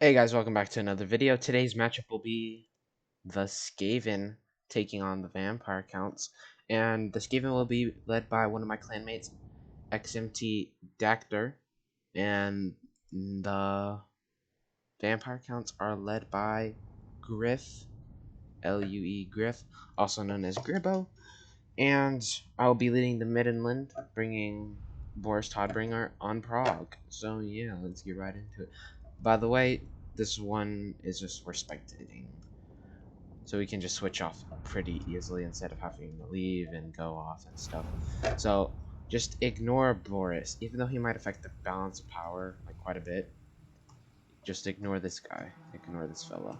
Hey guys, welcome back to another video. Today's matchup will be the Skaven taking on the Vampire Counts. And the Skaven will be led by one of my clanmates, XMT Dactor. And the Vampire Counts are led by Griff, Lue Griff, also known as Gribbo. And I'll be leading the Midland, bringing Boris Todbringer on Prague. So yeah, let's get right into it. By the way, this one is just we're spectating, so we can just switch off pretty easily instead of having to leave and go off and stuff. So just ignore Boris, even though he might affect the balance of power like quite a bit. Just ignore this guy, ignore this fella.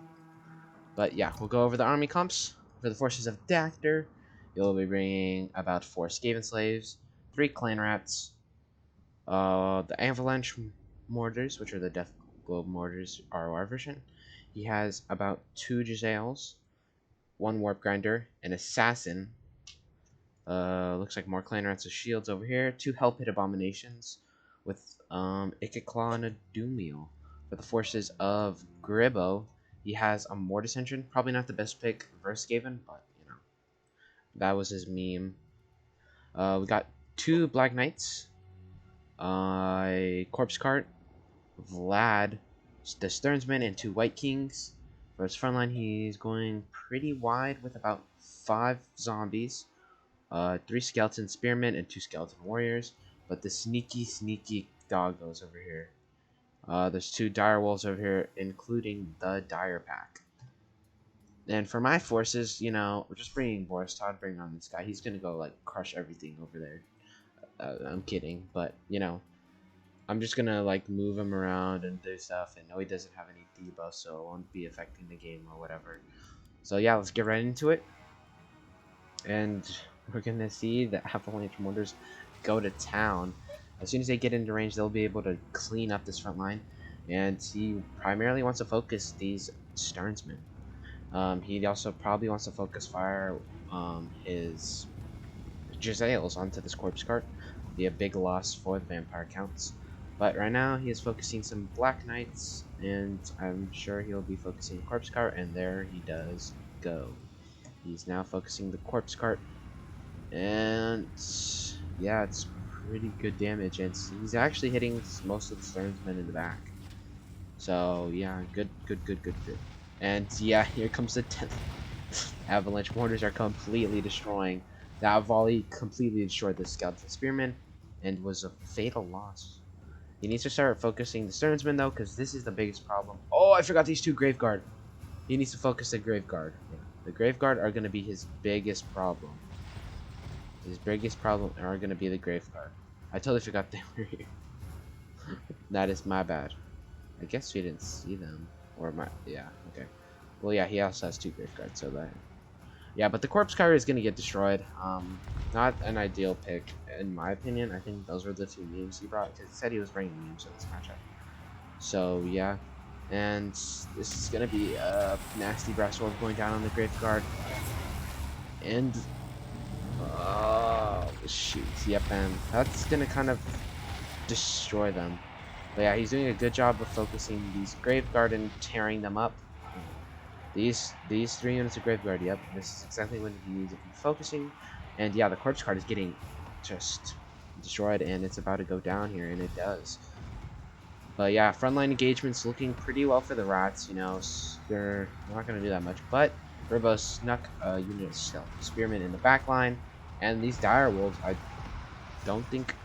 But yeah, we'll go over the army comps. For the forces of Dactor, you'll be bringing about 4 Skaven slaves, 3 clan rats, the avalanche mortars, which are the death globe mortars ROR version. He has about 2 Giselles, 1 warp grinder, an assassin. Looks like more clan rats with shields over here. 2 hell pit abominations with Ikiclaw and a Doomiel. For the forces of Gribbo, he has a Mortis engine. Probably not the best pick versus Skaven, but you know, that was his meme. We got 2 Black Knights, a Corpse Cart, Vlad, the Stearnsman, and 2 White Kings. For his frontline, he's going pretty wide with about 5 zombies, 3 skeleton spearmen, and 2 skeleton warriors. But the sneaky doggos over here. There's 2 dire wolves over here, including the dire pack. And for my forces, you know, we're just bringing Boris Todd, bringing on this guy. He's gonna go like crush everything over there. I'm kidding, but you know, I'm just gonna like move him around and do stuff, and no, he doesn't have any debuff, so it won't be affecting the game or whatever. So yeah, let's get right into it, and we're gonna see the avalanche mortars go to town. As soon as they get into range, they'll be able to clean up this front line, and he primarily wants to focus these Stearnsmen. He also probably wants to focus fire his Giselles onto this corpse cart. Be a big loss for the vampire counts. But right now he is focusing some Black Knights, and I'm sure he'll be focusing the corpse cart, and there he does go. He's now focusing the corpse cart, and yeah, it's pretty good damage, and he's actually hitting most of the Stearnsmen in the back. So yeah, good. And yeah, here comes the 10th. Avalanche mortars are completely destroying. That volley completely destroyed the skeleton spearman and was a fatal loss. He needs to start focusing the Stearnsman though, because this is the biggest problem. Oh, I forgot these 2 Graveguard. He needs to focus the Graveguard. Yeah. The Graveguard are going to be his biggest problem. His biggest problem are going to be the Graveguard. I totally forgot they were here. That is my bad. I guess we didn't see them. Or my, yeah, okay. Well, yeah, he also has 2 Graveguards, so that. Yeah, but the corpse cart is going to get destroyed. Not an ideal pick, in my opinion. I think those were the 2 memes he brought, because he said he was bringing memes in this matchup. So, yeah. And this is going to be a nasty brass orb going down on the Graveguard. And, oh, shoot. Yep, and that's going to kind of destroy them. But yeah, he's doing a good job of focusing these Graveguard and tearing them up. These 3 units of Graveguard, yep, this is exactly what he needs to be focusing. And yeah, the corpse card is getting just destroyed, and it's about to go down here, and it does. But yeah, frontline engagement's looking pretty well for the rats, you know, they're not going to do that much. But Gribbo snuck a unit of spearmen in the back line, and these dire wolves, I don't think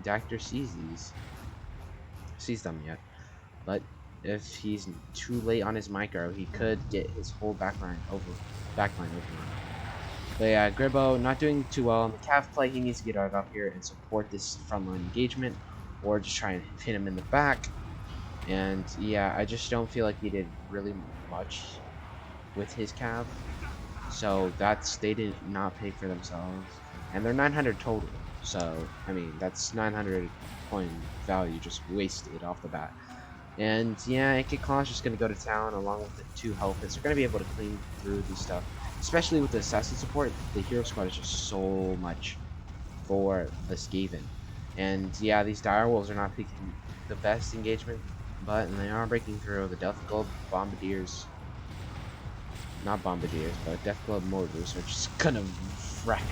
Dactor sees them yet. But if he's too late on his micro, he could get his whole backline over. But yeah, Gribbo not doing too well on the calf play. He needs to get out up here and support this frontline engagement, or just try and hit him in the back. And yeah, I just don't feel like he did really much with his cav. So they did not pay for themselves, and they're 900 total. So I mean, that's 900 point value just wasted off the bat. And yeah, Ikiclaw's just going to go to town along with the 2 helpers. They're going to be able to clean through this stuff. Especially with the assassin support, the hero squad is just so much for the Skaven. And yeah, these dire wolves are not picking the best engagement. but they are breaking through. The Death Globe Bombardiers, not Bombardiers, but Death Globe Mortars are just gonna wreck.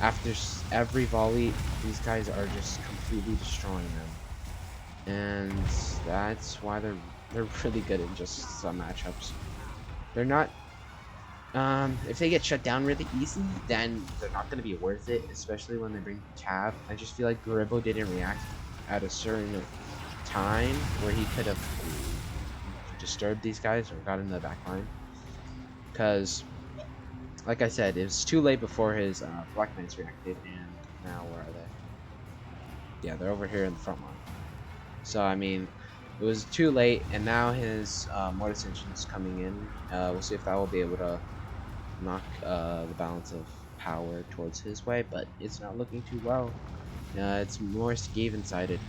After every volley, these guys are just completely destroying them, and that's why they're really good in just some matchups. They're not. If they get shut down really easy, then they're not going to be worth it, especially when they bring Cav. I just feel like Garibbo didn't react at a certain time where he could have disturbed these guys or got into the back line. Because, like I said, it was too late before his Black Knights reacted, and now where are they? Yeah, they're over here in the front line. So, I mean, it was too late, and now his Mortis Engine's coming in. We'll see if that will be able to knock the balance of power towards his way, but it's not looking too well. It's more Skaven sided.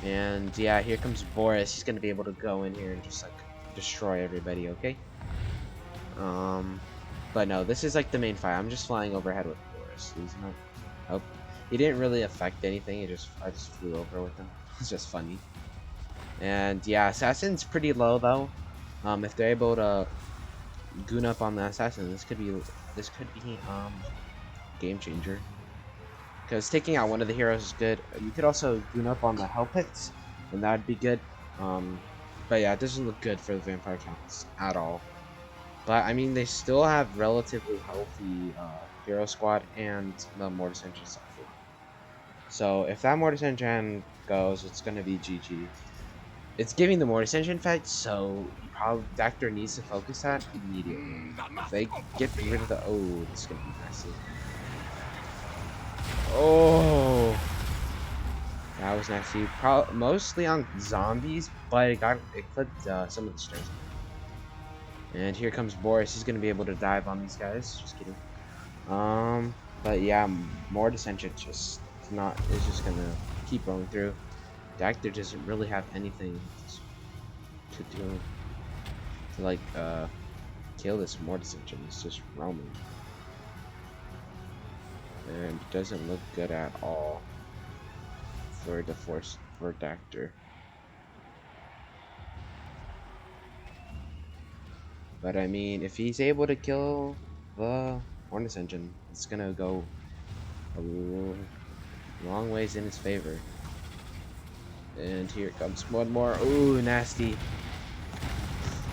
And yeah, here comes Boris. He's gonna be able to go in here and just like destroy everybody, okay? But no, this is like the main fight. I'm just flying overhead with Boris. He's not. Oh, he didn't really affect anything. I just flew over with him. It's just funny. And yeah, Assassin's pretty low though. If they're able to goon up on the assassin, this could be game changer. Because taking out one of the heroes is good. You could also goon up on the hell pits, and that'd be good. But yeah, it doesn't look good for the vampire counts at all. But I mean, they still have relatively healthy hero squad and the Mortis Engine side. So if that Mortis Engine goes, it's gonna be GG. It's giving the Mortis Engine fight, so Doctor needs to focus that immediately. If they get rid of the this is gonna be messy. Oh, that was nasty. Mostly on zombies, but it clipped some of the stairs. And here comes Boris. He's gonna be able to dive on these guys. Just kidding. But yeah, Mortis Engine is just gonna keep rolling through. Doctor doesn't really have anything to do to like kill this Mortis Engine. It's just roaming, and it doesn't look good at all for Doctor. But I mean, if he's able to kill the Mortis Engine, it's gonna go a long ways in his favor. And here comes one more. Ooh, nasty.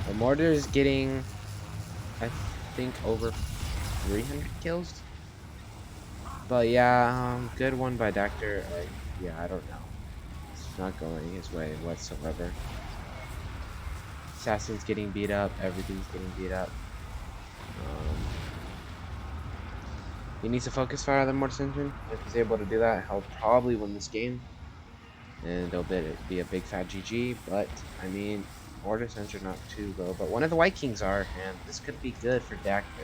The mortar is getting, I think, over 300 kills. But yeah, good one by Doctor. Yeah, I don't know. It's not going his way whatsoever. Assassin's getting beat up. Everything's getting beat up. He needs to focus fire on the Mortis Engine. If he's able to do that, he'll probably win this game. And it'll be a big fat GG, but I mean, Mortis Engine not too low, but one of the White Kings are, and this could be good for Doctor.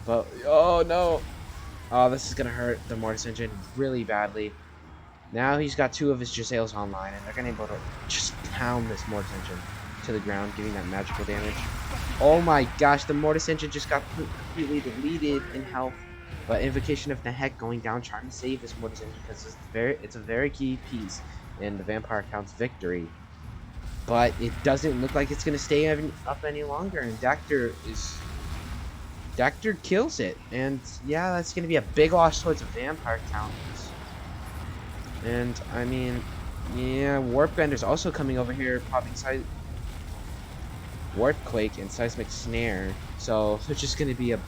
But oh no! Oh, this is gonna hurt the Mortis Engine really badly. Now he's got two of his Giselles online, and they're gonna be able to just pound this Mortis Engine to the ground, giving that magical damage. Oh my gosh, the Mortis Engine just got completely deleted in health. But Invocation of the Heck going down, trying to save this Mortis Engine because it's a very key piece in the Vampire Count's victory. But it doesn't look like it's gonna stay up any longer, and Doctor kills it. And yeah, that's gonna be a big loss towards the Vampire Count. And I mean, yeah, Warp Bender's also coming over here, popping Warp Quake and Seismic Snare. So there's just gonna be a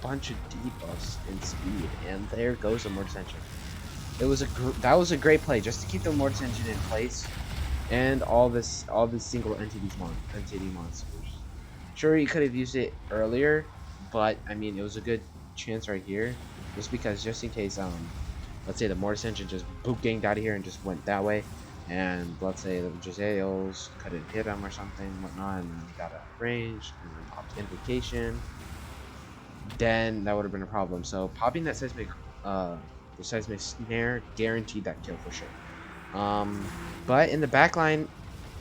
bunch of debuffs in speed, and there goes the Mortis Engine. That was a great play just to keep the Mortis Engine in place, and all these single entity monsters. Sure, you could have used it earlier, but I mean, it was a good chance right here, just because just in case let's say the Mortis Engine just ganged out of here and just went that way, and let's say the Giselles couldn't hit him or something, whatnot, and then got out of range and then popped Invocation. Then that would have been a problem. So popping that seismic snare guaranteed that kill for sure. But in the back line,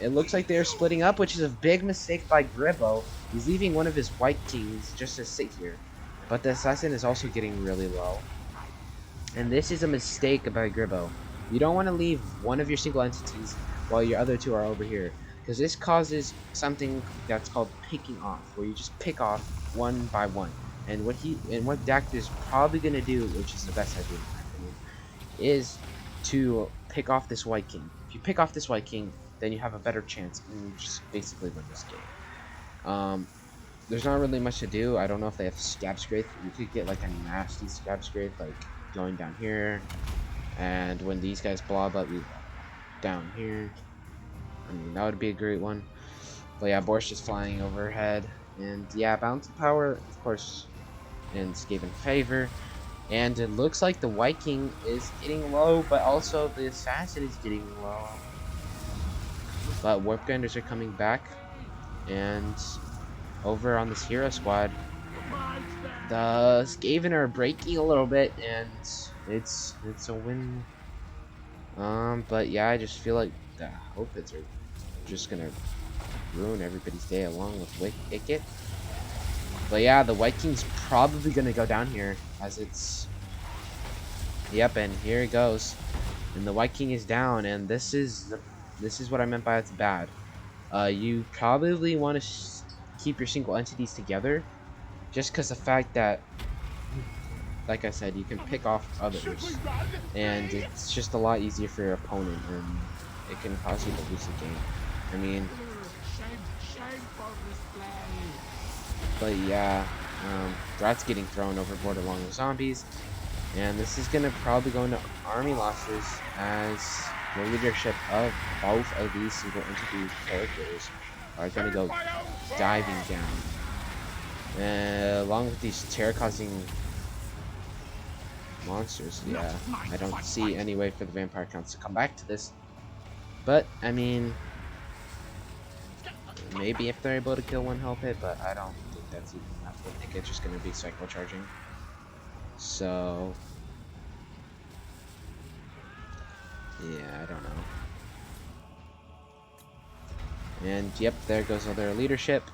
it looks like they're splitting up, which is a big mistake by Gribbo. He's leaving one of his White Kings just to sit here. But the assassin is also getting really low. And this is a mistake by Gribbo. You don't want to leave one of your single entities while your other two are over here, because this causes something that's called picking off, where you just pick off one by one. And what Dacty's probably gonna do, which is the best idea in my opinion, is to pick off this White King. If you pick off this White King, then you have a better chance, and you just basically win this game. There's not really much to do. I don't know if they have Scab Scrape. You could get like a nasty Scab Scrape, like going down here, and when these guys blob up, you down here. I mean, that would be a great one. But yeah, Borscht is flying overhead, and yeah, balance of power, of course, in Skaven favor. And it looks like the White King is getting low, but also the Assassin is getting low. But Warp Grinders are coming back, and over on this hero squad, the Skaven are breaking a little bit, and it's a win. But yeah, I just feel like the Hopids are just gonna ruin everybody's day along with Wicket. But yeah, the White King's probably gonna go down here, as it's... Yep, and here it goes. And the White King is down, and this is what I meant by it's bad. You probably want to keep your single entities together, just because the fact that, like I said, you can pick off others, and it's just a lot easier for your opponent, and it can cause you to lose the game. I mean, but yeah, Drat's getting thrown overboard along with zombies, and this is gonna probably go into army losses, as the leadership of both of these single entity characters are gonna go diving down, along with these terror-causing monsters. Yeah, I don't see any way for the vampire counts to come back to this, but I mean, maybe if they're able to kill one health hit, but I don't think that's even enough. I think it's just gonna be cycle charging. So yeah, I don't know. And yep, there goes all their leadership.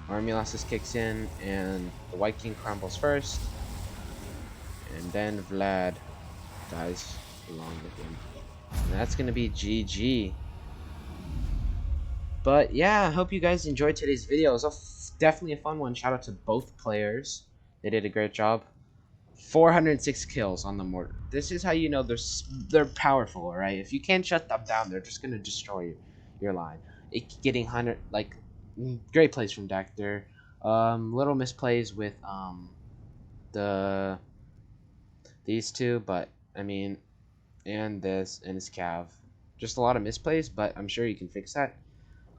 Army losses kicks in, and the White King crumbles first, and then Vlad dies along with him. And that's gonna be GG. But yeah, I hope you guys enjoyed today's video. It was definitely a fun one. Shout out to both players. They did a great job. 406 kills on the mortar. This is how you know they're powerful, right? If you can't shut them down, they're just gonna destroy your line. Getting 100, like, great plays from Dactyr. Little misplays with these two, but I mean, and this and his cav. Just a lot of misplays, but I'm sure you can fix that.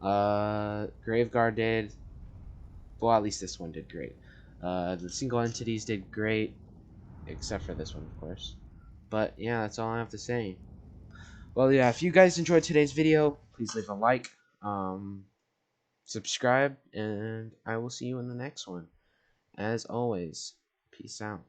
Graveguard did, well, at least this one did great. The single entities did great, except for this one, of course. But yeah, that's all I have to say. Well, yeah, if you guys enjoyed today's video, please leave a like, subscribe, and I will see you in the next one. As always, peace out.